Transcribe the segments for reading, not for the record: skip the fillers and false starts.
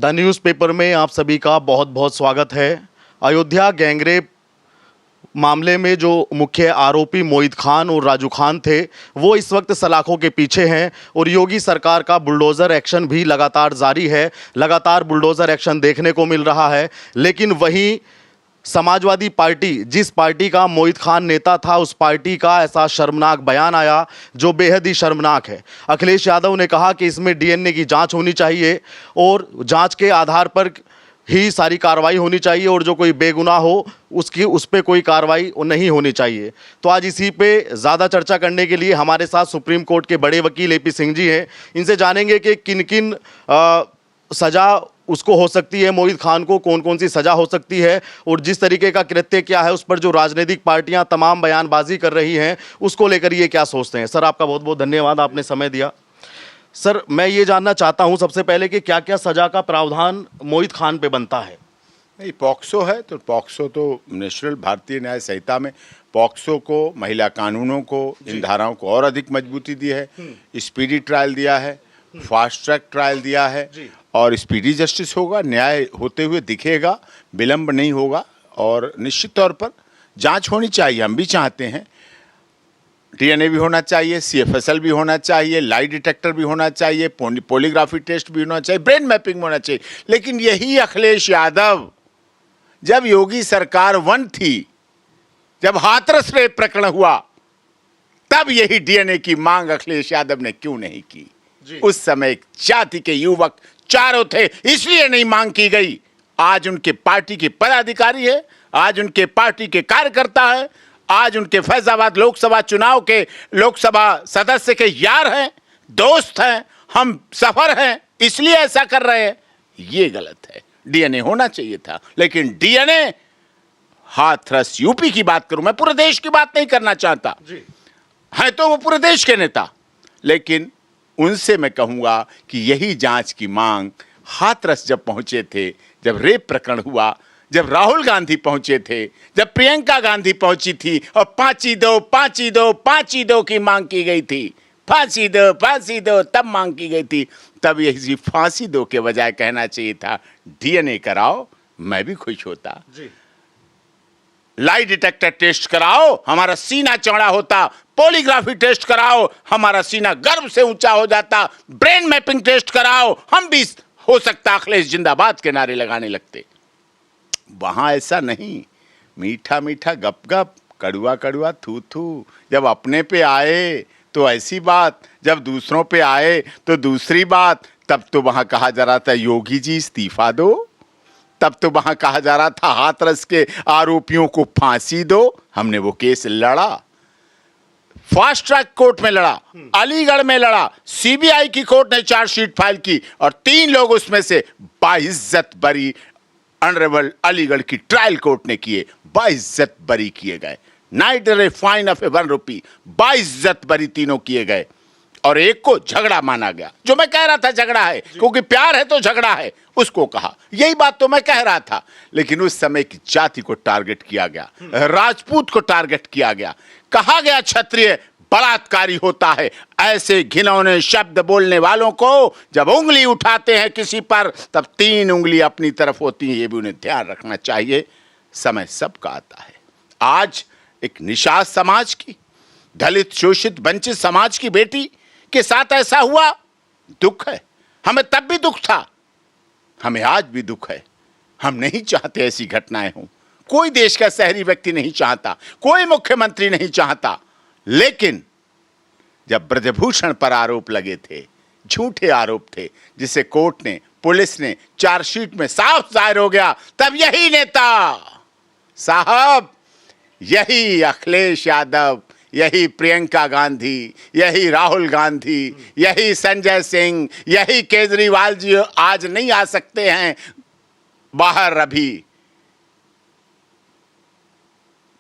The newspaper में आप सभी का बहुत बहुत स्वागत है। अयोध्या गैंगरेप मामले में जो मुख्य आरोपी मोहित खान और राजू खान थे वो इस वक्त सलाखों के पीछे हैं और योगी सरकार का बुलडोज़र एक्शन भी लगातार जारी है। लगातार बुलडोज़र एक्शन देखने को मिल रहा है, लेकिन वहीं समाजवादी पार्टी, जिस पार्टी का मोहित खान नेता था, उस पार्टी का ऐसा शर्मनाक बयान आया जो बेहद ही शर्मनाक है। अखिलेश यादव ने कहा कि इसमें डीएनए की जांच होनी चाहिए और जांच के आधार पर ही सारी कार्रवाई होनी चाहिए और जो कोई बेगुनाह हो उस पर कोई कार्रवाई नहीं होनी चाहिए। तो आज इसी पे ज़्यादा चर्चा करने के लिए हमारे साथ सुप्रीम कोर्ट के बड़े वकील एपी सिंह जी हैं। इनसे जानेंगे कि किन किन सज़ा उसको हो सकती है, मोहित खान को कौन कौन सी सज़ा हो सकती है और जिस तरीके का कृत्य क्या है उस पर जो राजनीतिक पार्टियां तमाम बयानबाजी कर रही हैं उसको लेकर ये क्या सोचते हैं। सर, आपका बहुत बहुत धन्यवाद, आपने समय दिया। सर, मैं ये जानना चाहता हूं सबसे पहले कि क्या क्या सज़ा का प्रावधान मोहित खान पे बनता है। नहीं, पॉक्सो है तो पॉक्सो तो नेशनल भारतीय न्याय संहिता में पॉक्सो को, महिला कानूनों को, इन धाराओं को और अधिक मजबूती दी है। स्पीडी ट्रायल दिया है, फास्ट ट्रैक ट्रायल दिया है और स्पीडी जस्टिस होगा, न्याय होते हुए दिखेगा, विलंब नहीं होगा और निश्चित तौर पर जांच होनी चाहिए। हम भी चाहते हैं डीएनए भी होना चाहिए, सीएफएसएल भी होना चाहिए, लाई डिटेक्टर भी होना चाहिए, पॉलीग्राफी टेस्ट भी होना चाहिए, ब्रेन मैपिंग भी होना चाहिए। लेकिन यही अखिलेश यादव, जब योगी सरकार 1 थी, जब हाथरस रेप प्रकरण हुआ, तब यही डीएनए की मांग अखिलेश यादव ने क्यों नहीं की? उस समय जाति के युवक चारों थे, इसलिए नहीं मांग की गई। आज उनके पार्टी के पदाधिकारी है, आज उनके पार्टी के कार्यकर्ता है, आज उनके फैजाबाद लोकसभा चुनाव के लोकसभा सदस्य के यार हैं, दोस्त हैं, हम सफर हैं, इसलिए ऐसा कर रहे हैं। ये गलत है। डीएनए होना चाहिए था, लेकिन डीएनए हाथरस यूपी की बात करूं, मैं पूरे देश की बात नहीं करना चाहता। है तो वो पूरे देश के नेता, लेकिन उनसे मैं कहूंगा कि यही जांच की मांग हाथरस जब पहुंचे थे, जब रेप प्रकरण हुआ, जब राहुल गांधी पहुंचे थे, जब प्रियंका गांधी पहुंची थी और फांसी दो, फांसी दो, फांसी दो की मांग की गई थी, फांसी दो, फांसी दो, तब मांग की गई थी। तब यही फांसी दो के बजाय कहना चाहिए था डीएनए कराओ, मैं भी खुश होता। लाई डिटेक्टर टेस्ट कराओ, हमारा सीना चौड़ा होता। पॉलीग्राफी टेस्ट कराओ, हमारा सीना गर्व से ऊंचा हो जाता। ब्रेन मैपिंग टेस्ट कराओ, हम भी हो सकता अखिलेश जिंदाबाद के नारे लगाने लगते। वहां ऐसा नहीं, मीठा मीठा गप गप, कड़ुआ कड़ुआ थू थू। जब अपने पे आए तो ऐसी बात, जब दूसरों पे आए तो दूसरी बात। तब तो वहां कहा जा रहा था योगी जी इस्तीफा दो, तब तो वहां कहा जा रहा था हाथरस के आरोपियों को फांसी दो। हमने वो केस लड़ा, फास्ट ट्रैक कोर्ट में लड़ा, अलीगढ़ में लड़ा, सीबीआई की कोर्ट ने चार्जशीट फाइल की और 3 लोग उसमें से बाइज्जत बरी, ऑनरेबल अलीगढ़ की ट्रायल कोर्ट ने किए, बाइज्जत बरी किए गए। नाइट फाइन ऑफ 1 रुपी, बाइज्जत बरी तीनों किए गए और एक को झगड़ा माना गया। जो मैं कह रहा था झगड़ा है, क्योंकि प्यार है तो झगड़ा है, उसको कहा। यही बात तो मैं कह रहा था। लेकिन उस समय की जाति को टारगेट किया गया, राजपूत को टारगेट किया गया, कहा गया क्षत्रिय बलात्कारी होता है। ऐसे घिनौने शब्द बोलने वालों को जब उंगली उठाते हैं किसी पर, तब 3 उंगली अपनी तरफ होती है। ये भी उन्हें ध्यान रखना चाहिए। समय सबका आता है। आज एक निषाद समाज की, दलित शोषित वंचित समाज की बेटी के साथ ऐसा हुआ, दुख है। हमें तब भी दुख था, हमें आज भी दुख है। हम नहीं चाहते ऐसी घटनाएं हों, कोई देश का शहरी व्यक्ति नहीं चाहता, कोई मुख्यमंत्री नहीं चाहता। लेकिन जब ब्रजभूषण पर आरोप लगे थे, झूठे आरोप थे, जिसे कोर्ट ने, पुलिस ने चार्जशीट में साफ जाहिर हो गया, तब यही नेता साहब, यही अखिलेश यादव, यही प्रियंका गांधी, यही राहुल गांधी, यही संजय सिंह, यही केजरीवाल जी आज नहीं आ सकते हैं बाहर। अभी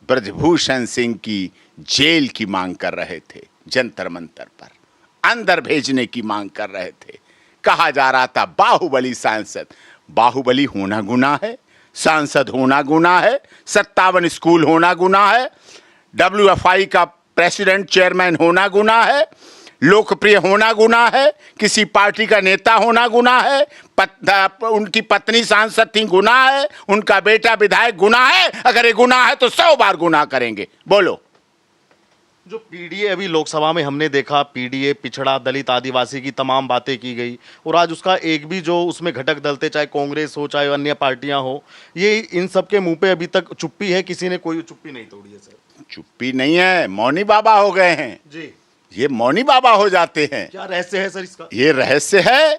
ब्रजभूषण सिंह की जेल की मांग कर रहे थे, जंतर मंतर पर अंदर भेजने की मांग कर रहे थे। कहा जा रहा था बाहुबली सांसद। बाहुबली होना गुनाह है, सांसद होना गुनाह है, 57 स्कूल होना गुनाह है, WFI का प्रेसिडेंट चेयरमैन होना गुनाह है, लोकप्रिय होना गुनाह है, किसी पार्टी का नेता होना गुनाह है, उनकी पत्नी सांसद थी गुनाह है, उनका बेटा विधायक गुनाह है। अगर ये गुनाह है तो 100 बार गुनाह करेंगे। बोलो। जो पीडीए अभी लोकसभा में हमने देखा, पीडीए पिछड़ा दलित आदिवासी की तमाम बातें की गई, और आज उसका एक भी जो उसमें घटक दल थे, चाहे कांग्रेस हो चाहे अन्य पार्टियां हो, ये इन सब के मुंह पे अभी तक चुप्पी है, किसी ने कोई चुप्पी नहीं तोड़ी है सर। चुप्पी नहीं है, मौनी बाबा हो गए हैं जी। ये, मौनी बाबा हो जाते हैं। क्या रहस्य है सर इसका? ये रहस्य है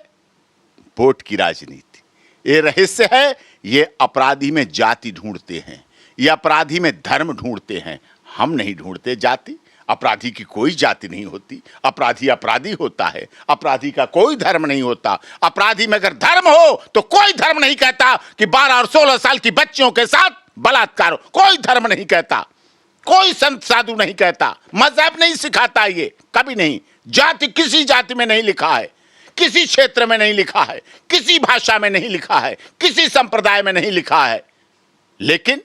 वोट की राजनीति, ये रहस्य है, ये अपराधी में जाति ढूंढते हैं, ये अपराधी में धर्म ढूंढते हैं। हम नहीं ढूंढते जाति, अपराधी की कोई जाति नहीं होती, अपराधी अपराधी होता है, अपराधी का कोई धर्म नहीं होता। अपराधी में अगर धर्म हो तो कोई धर्म नहीं कहता कि 12 और 16 साल की बच्चियों के साथ बलात्कार हो, कोई धर्म नहीं कहता, कोई संत साधु नहीं कहता, मजहब नहीं सिखाता, ये कभी नहीं। जाति किसी जाति में नहीं लिखा है, किसी क्षेत्र में नहीं लिखा है, किसी भाषा में नहीं लिखा है, किसी संप्रदाय में नहीं लिखा है। लेकिन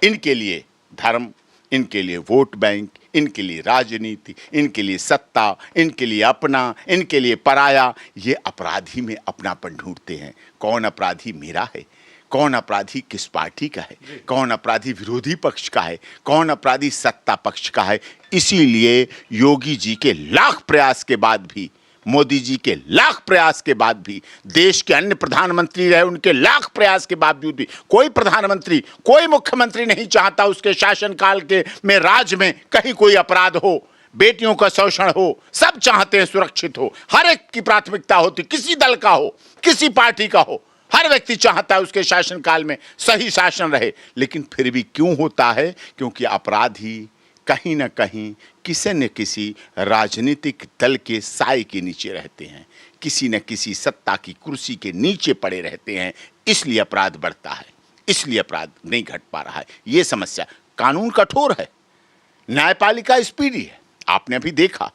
इनके लिए धर्म, इनके लिए वोट बैंक, इनके लिए राजनीति, इनके लिए सत्ता, इनके लिए अपना, इनके लिए पराया, ये अपराधी में अपनापन ढूंढते हैं। कौन अपराधी मेरा है, कौन अपराधी किस पार्टी का है, कौन अपराधी विरोधी पक्ष का है, कौन अपराधी सत्ता पक्ष का है। इसीलिए योगी जी के लाख प्रयास के बाद भी, मोदी जी के लाख प्रयास के बाद भी, देश के अन्य प्रधानमंत्री रहे उनके लाख प्रयास के बावजूद भी कोई प्रधानमंत्री, कोई मुख्यमंत्री नहीं चाहता उसके शासनकाल के में राज्य में कहीं कोई अपराध हो, बेटियों का शोषण हो। सब चाहते हैं सुरक्षित हो, हर एक की प्राथमिकता होती, किसी दल का हो, किसी पार्टी का हो, हर व्यक्ति चाहता है उसके शासनकाल में सही शासन रहे। लेकिन फिर भी क्यों होता है? क्योंकि अपराधी कहीं ना कहीं किसी न किसी राजनीतिक दल के साए के नीचे रहते हैं, किसी न किसी सत्ता की कुर्सी के नीचे पड़े रहते हैं। इसलिए अपराध बढ़ता है, इसलिए अपराध नहीं घट पा रहा है। ये समस्या, कानून कठोर है, न्यायपालिका स्पीडी है। आपने अभी देखा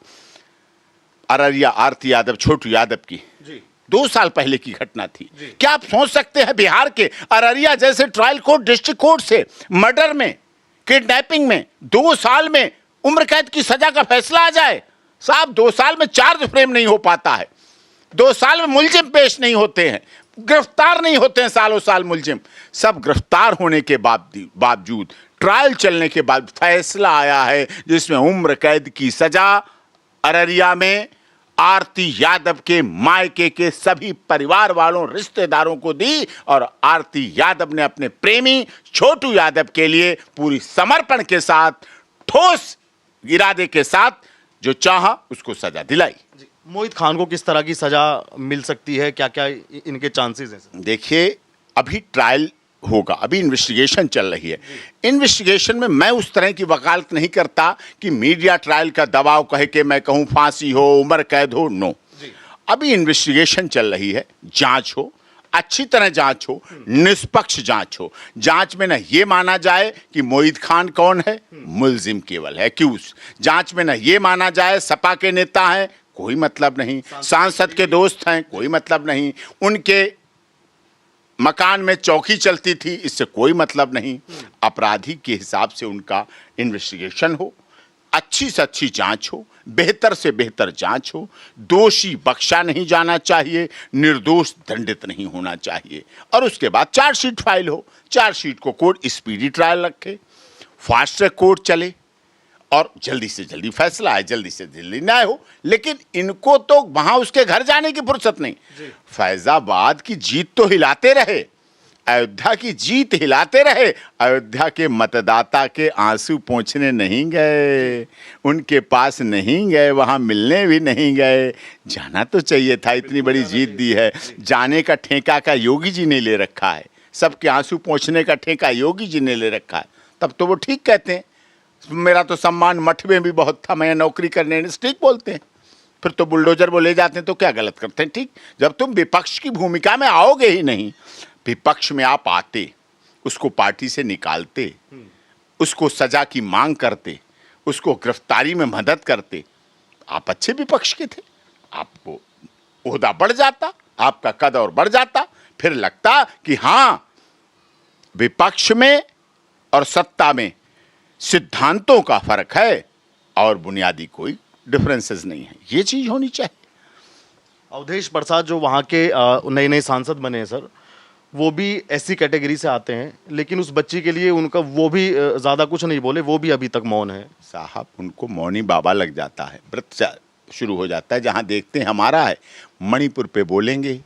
अररिया आरती यादव, छोटू यादव की 2 साल पहले की घटना थी। क्या आप सोच सकते हैं बिहार के अररिया जैसे ट्रायल कोर्ट, डिस्ट्रिक्ट कोर्ट से मर्डर में, किडनैपिंग में 2 साल में उम्र कैद की सजा का फैसला आ जाए? साहब 2 साल में चार्ज फ्रेम नहीं हो पाता है, 2 साल में मुलजिम पेश नहीं होते हैं, गिरफ्तार नहीं होते हैं सालों साल मुलजिम। सब गिरफ्तार होने के बावजूद, ट्रायल चलने के बाद फैसला आया है जिसमें उम्र कैद की सजा अररिया में आरती यादव के मायके के सभी परिवार वालों, रिश्तेदारों को दी। और आरती यादव ने अपने प्रेमी छोटू यादव के लिए पूरी समर्पण के साथ, ठोस इरादे के साथ जो चाहा उसको सजा दिलाई। मोहित खान को किस तरह की सजा मिल सकती है, क्या क्या इनके चांसेस हैं? देखिए, अभी ट्रायल होगा, अभी इन्वेस्टिगेशन चल रही है। इन्वेस्टिगेशन में मैं उस तरह की वकालत नहीं करता कि मीडिया ट्रायल का दबाव कहे कि मैं कहूं फांसी हो, उम्र कैद हो। नो, अभी इन्वेस्टिगेशन चल रही है, जांच हो, अच्छी तरह जांच हो, निष्पक्ष जांच हो। जांच में ना ये माना जाए कि मोहित खान कौन है, मुलजिम केवल है, एक्यूज। जांच में ना ये माना जाए सपा के नेता हैं, कोई मतलब नहीं, सांसद के दोस्त हैं, कोई मतलब नहीं, उनके मकान में चौकी चलती थी, इससे कोई मतलब नहीं। अपराधी के हिसाब से उनका इन्वेस्टिगेशन हो, अच्छी से अच्छी जांच हो, बेहतर से बेहतर जांच हो। दोषी बख्शा नहीं जाना चाहिए, निर्दोष दंडित नहीं होना चाहिए। और उसके बाद चार्जशीट फाइल हो, चार्जशीट को कोर्ट स्पीडी ट्रायल रखे, फास्ट ट्रैक कोर्ट चले और जल्दी से जल्दी फैसला आए, जल्दी से जल्दी न्याय हो। लेकिन इनको तो वहां उसके घर जाने की फुर्सत नहीं। फैजाबाद की जीत तो हिलाते रहे, अयोध्या की जीत हिलाते रहे, अयोध्या के मतदाता के आंसू पोंछने नहीं गए, उनके पास नहीं गए, वहां मिलने भी नहीं गए। जाना तो चाहिए था, इतनी बड़ी जीत दी है। जाने का ठेका का योगी जी ने ले रखा है, सबके आंसू पोंछने का ठेका योगी जी ने ले रखा है। तब तो वो ठीक कहते हैं, मेरा तो सम्मान मठ में भी बहुत था, मैं नौकरी करने, ठीक बोलते हैं। फिर तो बुलडोजर वो ले जाते हैं, तो क्या गलत करते हैं? ठीक, जब तुम विपक्ष की भूमिका में आओगे ही नहीं, विपक्ष में आप आते, उसको पार्टी से निकालते, उसको सजा की मांग करते, उसको गिरफ्तारी में मदद करते, आप अच्छे विपक्ष के थे, आपको ओहदा बढ़ जाता, आपका कद और बढ़ जाता। फिर लगता कि हाँ, विपक्ष में और सत्ता में सिद्धांतों का फर्क है और बुनियादी कोई डिफरेंसेस नहीं है, ये चीज़ होनी चाहिए। अवधेश प्रसाद जो वहाँ के नए नए सांसद बने हैं सर, वो भी एससी कैटेगरी से आते हैं, लेकिन उस बच्ची के लिए उनका वो भी ज़्यादा कुछ नहीं बोले, वो भी अभी तक मौन है। साहब उनको मौनी बाबा लग जाता है, व्रत शुरू हो जाता है। जहाँ देखते हैं हमारा है, मणिपुर पे बोलेंगे,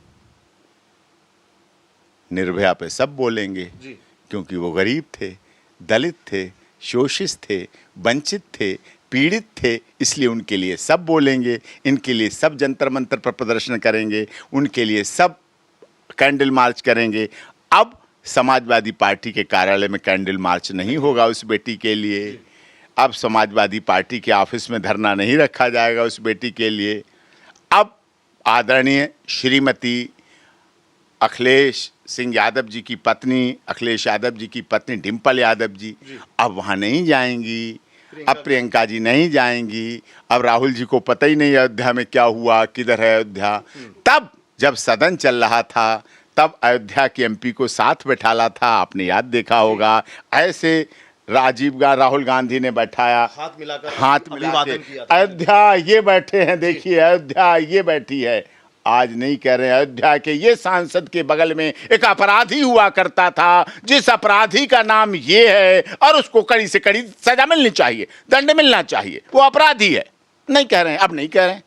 निर्भया पे सब बोलेंगे जी। क्योंकि वो गरीब थे, दलित थे, शोषित थे, वंचित थे, पीड़ित थे, इसलिए उनके लिए सब बोलेंगे, इनके लिए सब जंतर मंतर पर प्रदर्शन करेंगे, उनके लिए सब कैंडल मार्च करेंगे। अब समाजवादी पार्टी के कार्यालय में कैंडल मार्च नहीं होगा उस बेटी के लिए, अब समाजवादी पार्टी के ऑफिस में धरना नहीं रखा जाएगा उस बेटी के लिए। अब आदरणीय श्रीमती अखिलेश सिंह यादव जी की पत्नी, अखिलेश यादव जी की पत्नी डिम्पल यादव जी अब वहाँ नहीं जाएंगी, अब प्रियंका जी नहीं जाएंगी, अब राहुल जी को पता ही नहीं अयोध्या में क्या हुआ, किधर है अयोध्या। तब जब सदन चल रहा था तब अयोध्या के एमपी को साथ बैठाला था, आपने याद देखा होगा, ऐसे राहुल गांधी ने बैठाया, हाथ मिला के अयोध्या ये बैठे हैं, देखिए अयोध्या ये बैठी है। आज नहीं कह रहे हैं अयोध्या के ये सांसद के बगल में एक अपराधी हुआ करता था, जिस अपराधी का नाम ये है, और उसको कड़ी से कड़ी सजा मिलनी चाहिए, दंड मिलना चाहिए, वो अपराधी है। नहीं कह रहे हैं, अब नहीं कह रहे हैं,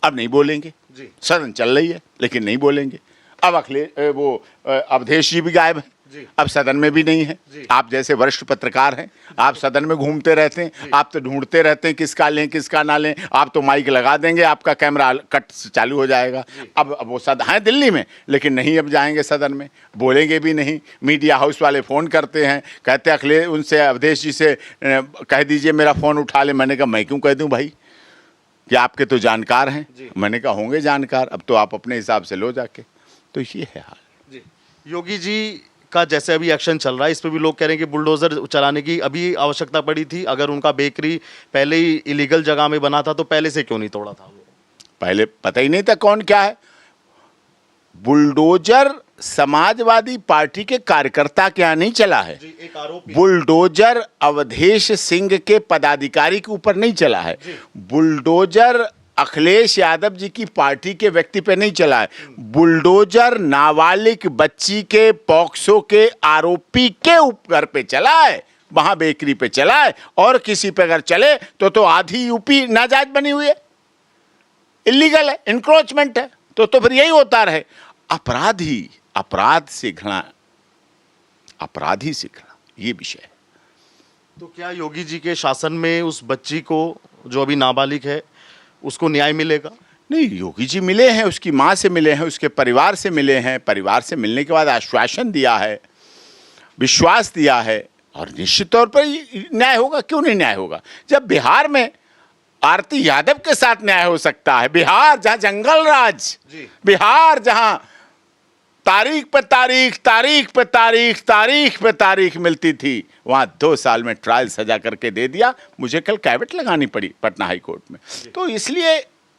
अब नहीं बोलेंगे जी। सदन चल रही है लेकिन नहीं बोलेंगे। अब अवधेश जी भी गायब है, अब सदन में भी नहीं है। आप जैसे वरिष्ठ पत्रकार हैं, आप सदन में घूमते रहते हैं, आप तो ढूंढते रहते हैं किसका लें किसका ना लें, आप तो माइक लगा देंगे, आपका कैमरा कट चालू हो जाएगा। अब वो सदन है दिल्ली में, लेकिन नहीं अब जाएंगे सदन में, बोलेंगे भी नहीं। मीडिया हाउस वाले फ़ोन करते हैं, कहते अखिलेश उनसे अवधेश जी से कह दीजिए मेरा फ़ोन उठा ले। मैंने कहा मैं क्यों कह दूँ भाई, कि आपके तो जानकार हैं। मैंने कहा होंगे जानकार, अब तो आप अपने हिसाब से लो जाके। तो ये है हाल जी। योगी जी का जैसे अभी एक्शन चल रहा है, इस पे भी लोग कह रहे हैं कि बुलडोजर चलाने की अभी आवश्यकता पड़ी थी। अगर उनका बेकरी पहले ही इलीगल जगह में बना था तो पहले से क्यों नहीं तोड़ा था? पहले पता ही नहीं था कौन क्या है। बुलडोजर समाजवादी पार्टी के कार्यकर्ता के यहाँ नहीं चला है, एक आरोपी बुलडोजर अवधेश सिंह के पदाधिकारी के ऊपर नहीं चला है, बुलडोजर अखिलेश यादव जी की पार्टी के व्यक्ति पे नहीं चला है, बुलडोजर नाबालिग बच्ची के पॉक्सो के आरोपी के घर पे चला है, वहां बेकरी पे चला है। और किसी पे अगर चले तो आधी यूपी नाजायज बनी हुई है, इलीगल है, इंक्रोचमेंट है। तो फिर यही होता रहे। अपराधी से घृणा ये विषय है। तो क्या योगी जी के शासन में उस बच्ची को जो अभी नाबालिग है उसको न्याय मिलेगा? नहीं, योगी जी मिले हैं, उसकी माँ से मिले हैं, उसके परिवार से मिले हैं। परिवार से मिलने के बाद आश्वासन दिया है, विश्वास दिया है, और निश्चित तौर पर न्याय होगा। क्यों नहीं न्याय होगा? जब बिहार में आरती यादव के साथ न्याय हो सकता है, बिहार जहां जंगल राज, बिहार जहां तारीख पे तारीख, तारीख पे तारीख, तारीख पे तारीख मिलती थी, वहां 2 साल में ट्रायल सजा करके दे दिया। मुझे कल कैविट लगानी पड़ी पटना हाई कोर्ट में। तो इसलिए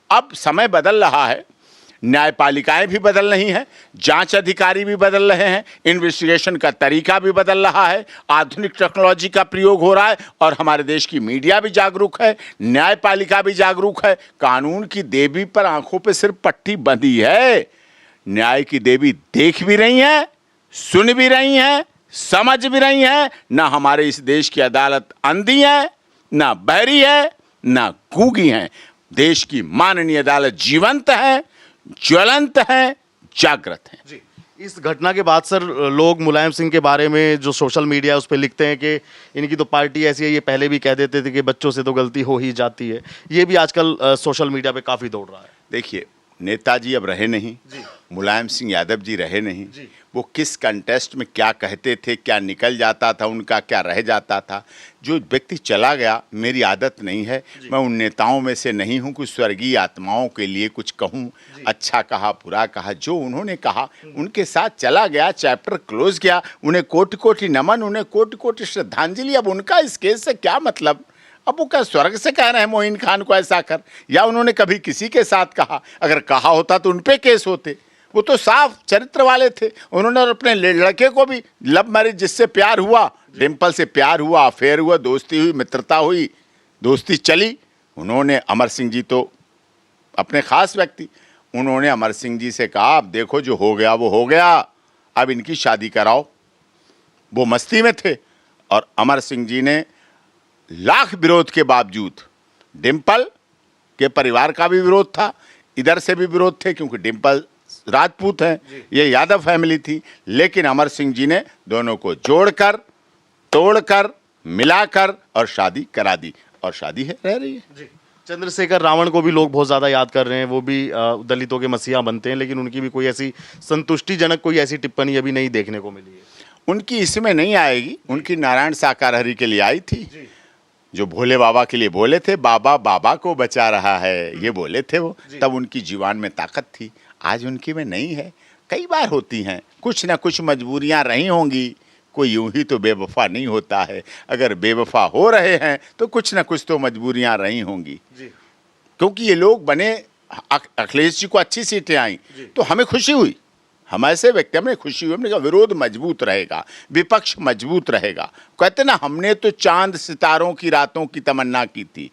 अब समय बदल रहा है, न्यायपालिकाएं भी बदल रही हैं, जांच अधिकारी भी बदल रहे हैं, इन्वेस्टिगेशन का तरीका भी बदल रहा है, आधुनिक टेक्नोलॉजी का प्रयोग हो रहा है, और हमारे देश की मीडिया भी जागरूक है, न्यायपालिका भी जागरूक है। कानून की देवी पर आंखों पे सिर्फ पट्टी बंधी है, न्याय की देवी देख भी रही हैं, सुन भी रही हैं, समझ भी रही हैं। ना हमारे इस देश की अदालत अंधी है, ना बहरी है, ना गूंगी है। देश की माननीय अदालत जीवंत है, ज्वलंत है, जागृत है। जी। इस घटना के बाद सर लोग मुलायम सिंह के बारे में जो सोशल मीडिया उस पर लिखते हैं कि इनकी तो पार्टी ऐसी है, ये पहले भी कह देते थे कि बच्चों से तो गलती हो ही जाती है। ये भी आजकल सोशल मीडिया पे काफ़ी दौड़ रहा है। देखिए, नेताजी अब रहे नहीं, मुलायम सिंह यादव जी रहे नहीं, वो किस कंटेस्ट में क्या कहते थे, क्या निकल जाता था उनका, क्या रह जाता था। जो व्यक्ति चला गया, मेरी आदत नहीं है, मैं उन नेताओं में से नहीं हूँ कुछ स्वर्गीय आत्माओं के लिए कुछ कहूँ, अच्छा कहा बुरा कहा। जो उन्होंने कहा उनके साथ चला गया, चैप्टर क्लोज किया, उन्हें कोटि कोटि नमन, उन्हें कोटि कोटि श्रद्धांजलि। अब उनका इस केस से क्या मतलब? अब वो क्या स्वर्ग से कह रहे हैं मोइन खान को ऐसा कर, या उन्होंने कभी किसी के साथ कहा? अगर कहा होता तो उन पे केस होते। वो तो साफ चरित्र वाले थे। उन्होंने अपने लड़के को भी लव मैरिज, जिससे प्यार हुआ, डिम्पल से प्यार हुआ, अफेयर हुआ, दोस्ती हुई, मित्रता हुई, दोस्ती चली, उन्होंने, अमर सिंह जी तो अपने खास व्यक्ति, उन्होंने अमर सिंह जी से कहा अब देखो जो हो गया वो हो गया, अब इनकी शादी कराओ। वो मस्ती में थे और अमर सिंह जी ने लाख विरोध के बावजूद, डिम्पल के परिवार का भी विरोध था, इधर से भी विरोध थे क्योंकि डिम्पल राजपूत हैं, ये यादव फैमिली थी, लेकिन अमर सिंह जी ने दोनों को जोड़कर, तोड़कर, मिलाकर और शादी करा दी और शादी है, रह रही है। चंद्रशेखर रावण को भी लोग बहुत ज़्यादा याद कर रहे हैं, वो भी दलितों के मसीहा बनते हैं, लेकिन उनकी भी कोई ऐसी संतुष्टिजनक कोई ऐसी टिप्पणी अभी नहीं देखने को मिली है। उनकी इसमें नहीं आएगी, उनकी नारायण साकार हरि के लिए आई थी, जो भोले बाबा के लिए बोले थे, बाबा बाबा को बचा रहा है, ये बोले थे वो, तब उनकी जीवान में ताकत थी, आज उनकी में नहीं है। कई बार होती हैं, कुछ ना कुछ मजबूरियां रही होंगी, कोई यूं ही तो बेवफा नहीं होता है, अगर बेवफा हो रहे हैं तो कुछ ना कुछ तो मजबूरियां रही होंगी। क्योंकि ये लोग बने, अखिलेश जी को अच्छी सीटें आई तो हमें खुशी हुई, हम ऐसे व्यक्ति, हमें खुशी हुई, हमने कहा विरोध मजबूत रहेगा, विपक्ष मजबूत रहेगा। कहते ना, हमने तो चांद सितारों की रातों की तमन्ना की थी,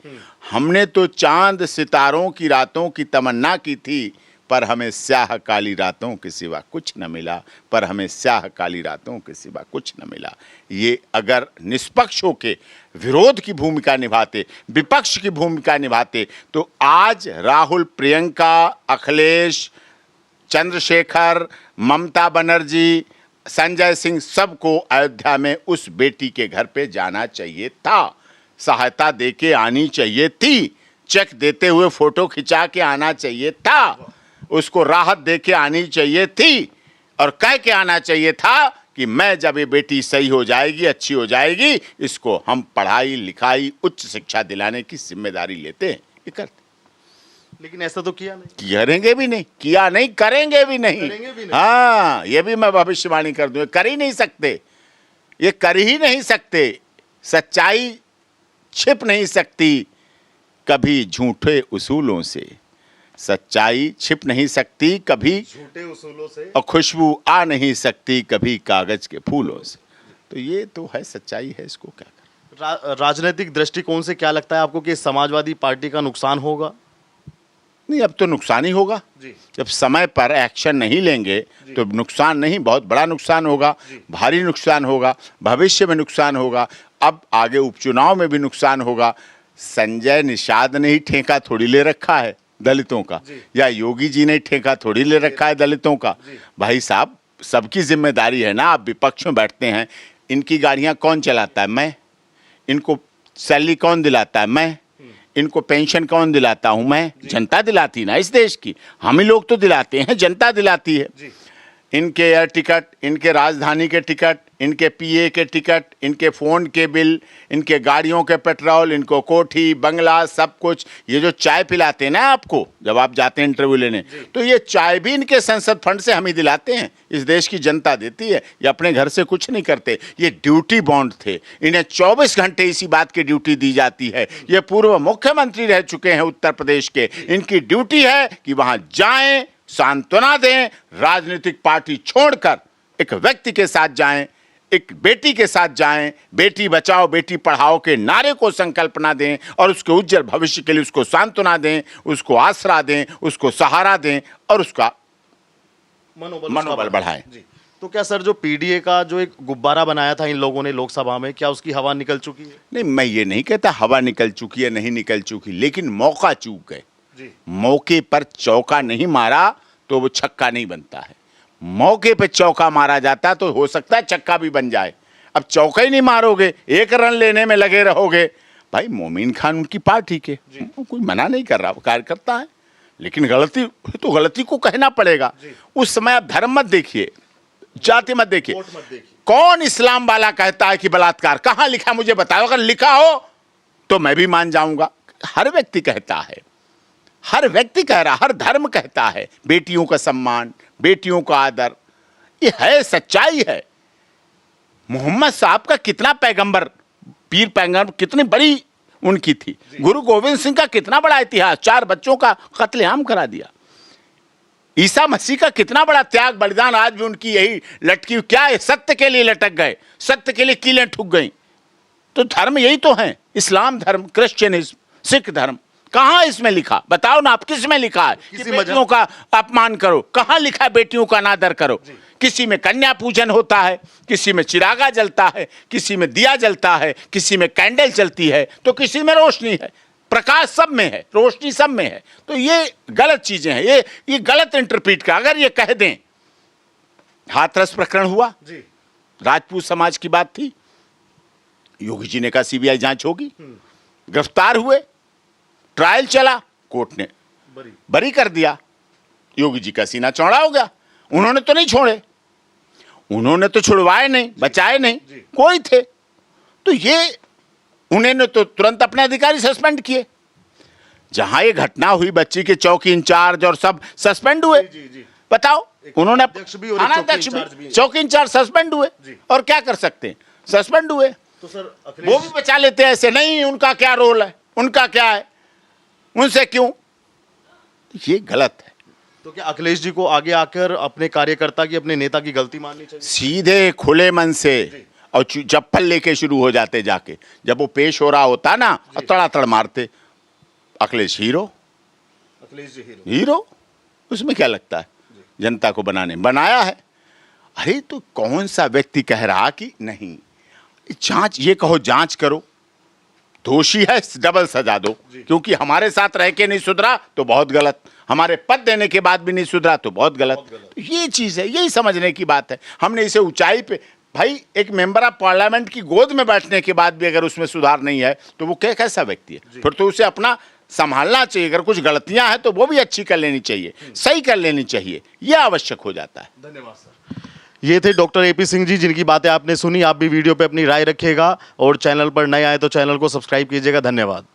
हमने तो चांद सितारों की रातों की तमन्ना की थी, पर हमें स्याह काली रातों के सिवा कुछ न मिला, पर हमें स्याह काली रातों के सिवा कुछ न मिला। ये अगर निष्पक्ष होके विरोध की भूमिका निभाते, विपक्ष की भूमिका निभाते, तो आज राहुल, प्रियंका, अखिलेश, चंद्रशेखर, ममता बनर्जी, संजय सिंह, सबको अयोध्या में उस बेटी के घर पे जाना चाहिए था, सहायता देके आनी चाहिए थी, चेक देते हुए फोटो खिंचा के आना चाहिए था, उसको राहत देके आनी चाहिए थी और कह के आना चाहिए था कि मैं जब ये बेटी सही हो जाएगी, अच्छी हो जाएगी, इसको हम पढ़ाई लिखाई उच्च शिक्षा दिलाने की जिम्मेदारी लेते हैं, ये करते। लेकिन ऐसा तो किया नहीं, करेंगे भी नहीं, किया नहीं, करेंगे भी नहीं। हाँ, ये भी मैं भविष्यवाणी कर दूं, कर ही नहीं सकते, ये कर ही नहीं सकते। सच्चाई छिप नहीं सकती कभी झूठे उसूलों से, सच्चाई छिप नहीं सकती कभी झूठे उसूलों से, और खुशबू आ नहीं सकती कभी कागज के फूलों से। तो ये तो है, सच्चाई है, इसको क्या कर। राजनीतिक दृष्टिकोण से क्या लगता है आपको कि समाजवादी पार्टी का नुकसान होगा? नहीं, अब तो नुकसान ही होगा जी। जब समय पर एक्शन नहीं लेंगे तो नुकसान नहीं, बहुत बड़ा नुकसान होगा, भारी नुकसान होगा, भविष्य में नुकसान होगा, अब आगे उपचुनाव में भी नुकसान होगा। संजय निषाद ने ही ठेका थोड़ी ले रखा है दलितों का, या योगी जी ने ठेका थोड़ी ले रखा है दलितों का। भाई साहब, सबकी जिम्मेदारी है ना, आप विपक्ष में बैठते हैं, इनकी गाड़ियां कौन चलाता है? मैं। इनको सैलरी कौन दिलाता है? मैं। इनको पेंशन कौन दिलाता हूं? मैं। जनता दिलाती ना इस देश की, हम ही लोग तो दिलाते हैं, जनता दिलाती है। इनके एयर टिकट, इनके राजधानी के टिकट, इनके पीए के टिकट, इनके फ़ोन के बिल, इनके गाड़ियों के पेट्रोल, इनको कोठी बंगला सब कुछ। ये जो चाय पिलाते हैं ना आपको जब आप जाते हैं इंटरव्यू लेने, तो ये चाय भी इनके संसद फंड से हम ही दिलाते हैं, इस देश की जनता देती है। ये अपने घर से कुछ नहीं करते, ये ड्यूटी बॉन्ड थे, इन्हें 24 घंटे इसी बात की ड्यूटी दी जाती है। ये पूर्व मुख्यमंत्री रह चुके हैं उत्तर प्रदेश के, इनकी ड्यूटी है कि वहां जाएं, सांत्वना दें, राजनीतिक पार्टी छोड़कर एक व्यक्ति के साथ जाएं, एक बेटी के साथ जाएं, बेटी बचाओ बेटी पढ़ाओ के नारे को संकल्पना दें और उसके उज्जवल भविष्य के लिए उसको सांत्वना दें, उसको आसरा दें, उसको सहारा दें और उसका मनोबल बढ़ाएं। तो क्या सर, जो पीडीए का जो एक गुब्बारा बनाया था इन लोगों ने लोकसभा में, क्या उसकी हवा निकल चुकी है? नहीं, मैं ये नहीं कहता हवा निकल चुकी है, नहीं निकल चुकी, लेकिन मौका चूक गए। मौके पर चौका नहीं मारा तो वो छक्का नहीं बनता है, मौके पे चौका मारा जाता तो हो सकता है छक्का भी बन जाए। अब चौका ही नहीं मारोगे, एक रन लेने में लगे रहोगे। भाई मोमीन खान उनकी पार्टी के, कोई मना नहीं कर रहा, वो कार्यकर्ता है, लेकिन गलती तो गलती को कहना पड़ेगा। उस समय आप धर्म मत देखिए, जाति मत देखिए, कौन इस्लाम वाला कहता है कि बलात्कार, कहां लिखा मुझे बताओ, अगर लिखा हो तो मैं भी मान जाऊंगा। हर व्यक्ति कहता है, हर व्यक्ति कह रहा, हर धर्म कहता है बेटियों का सम्मान, बेटियों का आदर, ये है, सच्चाई है। मोहम्मद साहब का कितना पैगंबर, पीर पैगंबर, कितनी बड़ी उनकी थी। गुरु गोविंद सिंह का कितना बड़ा इतिहास, 4 बच्चों का कत्लेआम करा दिया। ईसा मसीह का कितना बड़ा त्याग बलिदान, आज भी उनकी यही लटकी, क्या है, सत्य के लिए लटक गए, सत्य के लिए कीलें ठुक गई। तो धर्म यही तो है, इस्लाम धर्म, क्रिश्चियनिज्म, सिख धर्म, कहाँ इसमें लिखा? बताओ ना आप, किस में लिखा है कि किसी बेटियों का अपमान करो? कहाँ लिखा है बेटियों का अनादर करो? किसी में कन्या पूजन होता है, किसी में चिरागा जलता है, किसी में दिया जलता है, किसी में कैंडल जलती है, तो किसी में रोशनी है। प्रकाश सब में है, रोशनी सब में है। तो ये गलत चीजें हैं, ये गलत इंटरप्रीट का। अगर ये कह दें हाथरस प्रकरण हुआ, राजपूत समाज की बात थी, योगी जी ने कहा सीबीआई जांच होगी, गिरफ्तार हुए, ट्रायल चला, कोर्ट ने बरी कर दिया, योगी जी का सीना चौड़ा हो गया। उन्होंने तो नहीं छोड़े, उन्होंने तो छुड़वाए नहीं, बचाए नहीं, कोई थे। तो ये उन्होंने तो तुरंत अपने अधिकारी सस्पेंड किए। जहां ये घटना हुई, बच्ची के चौकी इंचार्ज और सब सस्पेंड हुए। बताओ, उन्होंने थानाध्यक्ष भी, चौकी इंचार्ज सस्पेंड हुए। और क्या कर सकते हैं, सस्पेंड हुए। तो सर वो भी बचा लेते हैं ऐसे, नहीं उनका क्या रोल है, उनका क्या है, उनसे क्यों? ये गलत है। तो क्या अखिलेश जी को आगे आकर अपने कार्यकर्ता की, अपने नेता की गलती माननी चाहिए? सीधे खुले मन से, और चप्पल लेके शुरू हो जाते जाके। जब वो पेश हो रहा होता ना, तड़ातड़ मारते। अखिलेश हीरो, अखिलेश जी हीरो, उसमें क्या लगता है? जनता को बनाया है। अरे तो कौन सा व्यक्ति कह रहा कि नहीं जांच, ये कहो जांच करो, दोषी है डबल सजा दो, क्योंकि हमारे साथ रह के नहीं सुधरा तो बहुत गलत, हमारे पद देने के बाद भी नहीं सुधरा तो बहुत गलत। तो ये चीज है, यही समझने की बात है। हमने इसे ऊंचाई पे, भाई एक मेंबर ऑफ पार्लियामेंट की गोद में बैठने के बाद भी अगर उसमें सुधार नहीं है तो वो कैसा व्यक्ति है? फिर तो उसे अपना संभालना चाहिए। अगर कुछ गलतियां हैं तो वो भी अच्छी कर लेनी चाहिए, सही कर लेनी चाहिए, यह आवश्यक हो जाता है। धन्यवाद सर। ये थे डॉक्टर एपी सिंह जी, जिनकी बातें आपने सुनी। आप भी वीडियो पे अपनी राय रखिएगा और चैनल पर नए आए तो चैनल को सब्सक्राइब कीजिएगा। धन्यवाद।